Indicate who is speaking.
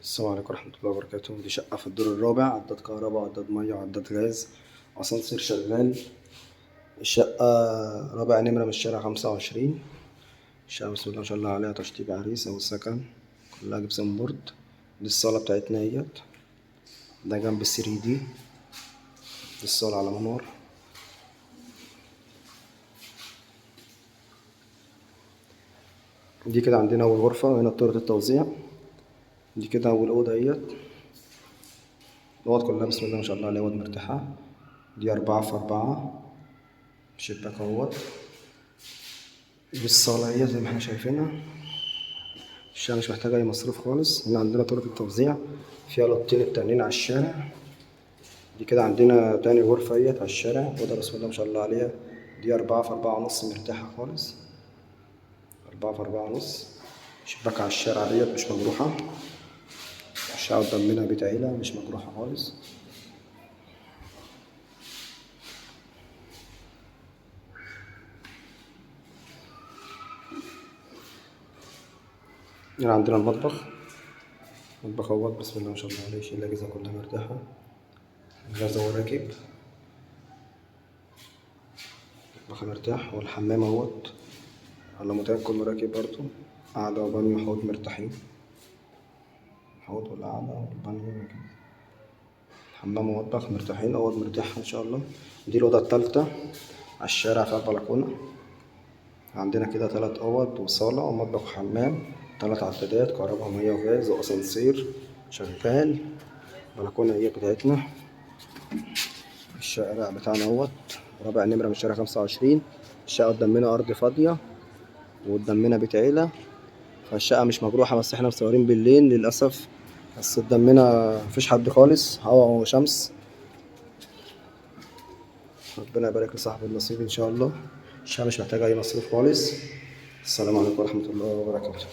Speaker 1: السلام عليكم ورحمة الله وبركاته. دي شقة في الدور الرابع، عداد كهرباء، عداد مية، وعداد غاز، أسانسير شغال. الشقة رابع نمرة من الشارع 25. الشقة بسم الله ما شاء الله عليها تشطيب عريس أو سكن، كلها جبسن بورد. دي الصالة بتاعتنا اهيت، ده جنب ال3D. دي الصالة على منور. دي كده عندنا أول غرفة، وهنا طرقة التوزيع. دي كده أول أوضة اهيت. الأوض كلها بسم الله ما شاء الله عليها أوض مرتاحة. دي 4 في 4، شباك اهوت. دي الصالة اهي زي ما احنا شايفينها. الشقة مش محتاجة أي مصروف خالص. هنا عندنا طرقة التوزيع فيها لوتين التانيين على الشارع. دي كده عندنا تاني غرفة اهيت على الشارع، أوضة بسم الله ما شاء الله عليها. دي 4 في 4.5 مرتاحة خالص، 4 في 4.5. شباك على الشارع ديت مش مجروحة. الشقة قدام منها بيت عيلة مش مجروحة خالص. هنا عندنا المطبخ اهوت بسم الله ما شاء الله عليه، يشيل الأجهزة كلها مرتاحة. غاز اهو راكب، المطبخ مرتاح. والحمام اهوت على متين كله راكب برضه. قعدة وبانيو حوض مرتاحين، حوض والقعدة والبانيو راكب. حمام ومطبخ مرتاحين، أوض مرتاحة إن شاء الله. دي الأوضة التالتة على الشارع فيها البلكونة. عندنا كده 3 أوض وصالة ومطبخ وحمام، 3 عدادات كهرباء ومية وغاز وأسانسير شغال. البلكونة هي بتاعتنا. الشارع بتاعنا اهوت رابع نمرة من الشارع 25. الشقة قدامنا أرض فاضية وقدامنا بيت عيلة، فالشقة مش مجروحة، بس احنا مصورين بالليل للأسف. بس قدامنا مفيش حد خالص، هوا وشمس. ربنا يبارك لصاحب النصيب إن شاء الله. الشقة مش محتاجة أي مصروف خالص. السلام عليكم ورحمة الله وبركاته.